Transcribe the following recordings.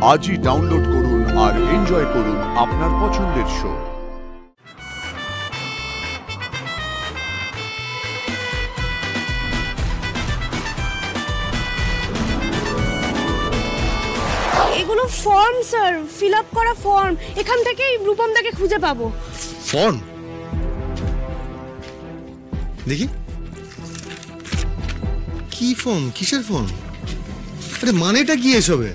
আজই ডাউনলোড করুন আর এনজয় করুন আপনার পছন্দের শো। এগুলো ফর্ম স্যার, ফিল আপ করা ফর্ম। এখান থেকেই রূপমদাকে খুঁজে পাবো। ফর্ম দেখি, কি ফর্ম? কিসের ফর্ম? আরে মানেটা কি এসবে?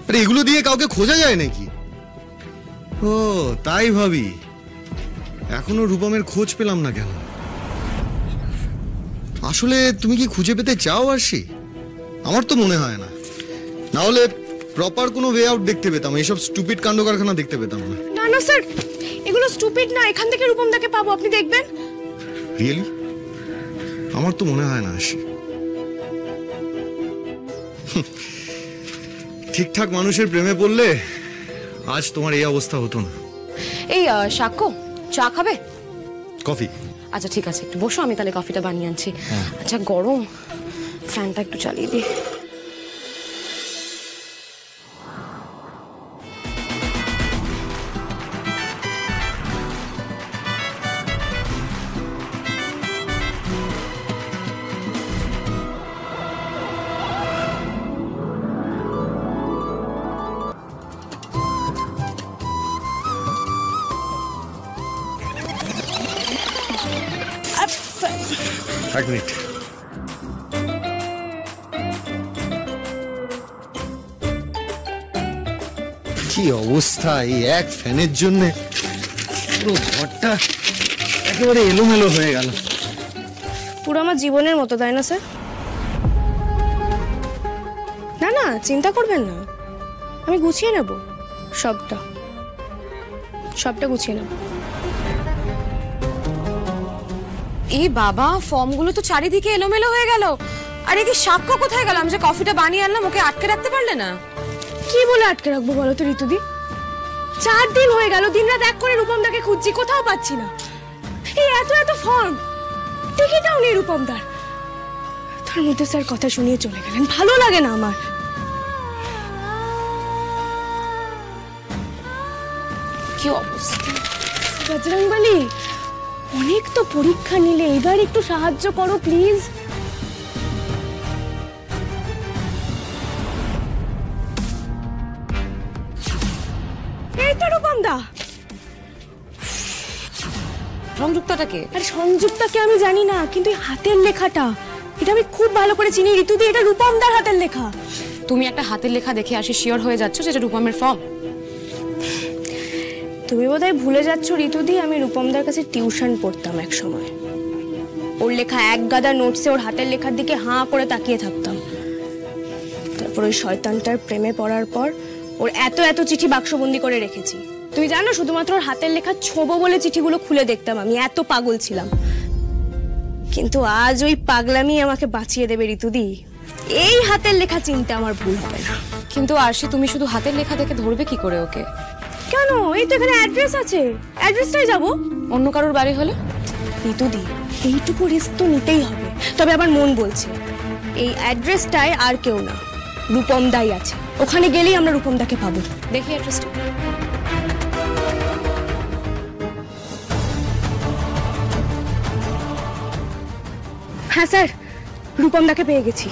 আরে এগুলো দিয়ে কাউকে খোঁজা যায় নাকি? ও তাই ভাবি, এখনো রূপমের খোঁজ পেলাম না কেন? আসলে তুমি কি খুঁজে পেতে চাও আরশি? আমার তো মনে হয় না। না হলে প্রপার কোনো ওয়ে আউট দেখতে পেতাম, এইসব স্টুপিড কাণ্ড কারখানা দেখতে পেতাম না। না না স্যার, এগুলো স্টুপিড না। এখান থেকে রূপমদাকে পাবো, আপনি দেখবেন। রিয়েলি? আমার তো মনে হয় না আরশি। ঠিকঠাক মানুষের প্রেমে পড়লে আজ তোমার এই অবস্থা হতো না। এই সাক্ষ্য, চা খাবে? কফি? আচ্ছা ঠিক আছে, একটু বসো, আমি তাহলে কফিটা বানিয়ে আনছি। আচ্ছা গরম, ফ্যানটা একটু চালিয়ে দিই। এক মিনিট। কি অবস্থা! এই এক ফ্যানের জন্য পুরো ঘরটা একেবারে এলোমেলো হয়ে গেল। পুরো আমার জীবনের মতো, তাই না স্যার? না না, চিন্তা করবেন না, আমি গুছিয়ে নেব। সবটা গুছিয়ে নেব। এই বাবা, ফর্মগুলো তো চারিদিকে এলোমেলো হয়ে গেল। আর এই কি সাক্ষ্য কোথায় গেল? আমি যে কফিটা বানিয়ে আনলাম, ওকে আটকে রাখতে পারলে না? কি বলে আটকে রাখবো বলো তো ঋতুদি? 4 দিন হয়ে গেল, দিনরাত এক করে রূপমদাকে খুঁজছি, কোথাও পাচ্ছি না। এই এত ফর্ম, টিকিটাও নেই রূপমদার। তার মধ্যে স্যার কথা শুনিয়ে চলে গেলেন, ভালো লাগে না আমার। কি অবস্থা! বজরংবলী, অনেক তো পরীক্ষা নিলে, এবার একটু সাহায্য করো প্লিজ। এই তো রূপমদা। সংযুক্তাটাকে? আরে সংযুক্তাকে আমি জানি না, কিন্তু এই হাতের লেখাটা, এটা আমি খুব ভালো করে চিনি ঋতুদি। এটা রূপমদার হাতের লেখা। তুমি একটা হাতের লেখা দেখে আসি শিওর হয়ে যাচ্ছ যেটা রূপমের ফর্ম? তুমি বোধহয় ভুলে যাচ্ছ ঋতুদি, আমি রূপমদার কাছে টিউশন পড়তাম এক সময়। ওর লেখা এক গাদা নোটসে ওর হাতের লেখার দিকে হাঁ করে তাকিয়ে থাকতাম। তারপর ওই শয়তানটার প্রেমে পড়ার পর ওর এত চিঠি বাক্সবন্দি করে রেখেছি। তুমি জানো, শুধুমাত্র ওর হাতের লেখা ছোবো বলে চিঠিগুলো খুলে দেখতাম আমি, এত পাগল ছিলাম। কিন্তু আজ ওই পাগলামি আমাকে বাঁচিয়ে দেবে ঋতুদি। এই হাতের লেখা চিনতে আমার ভুল হবে না। কিন্তু আরশি, তুমি শুধু হাতের লেখা দেখে ধরবে কি করে ওকে? কেন? এই তো এখানে অ্যাড্রেস আছে, অ্যাড্রেসটাই যাবো। অন্য কারোর বাড়ি হলে? ঋতুদি, এইটুকু রিস্ক তো নিতেই হবে। তবে আমার মন বলছে এই অ্যাড্রেসটায় আর কেউ না, রূপমদাই আছে। ওখানে গেলেই আমরা রূপমদাকে পাবো। দেখি অ্যাড্রেসটা। হ্যাঁ স্যার, রূপমদাকে পেয়ে গেছি।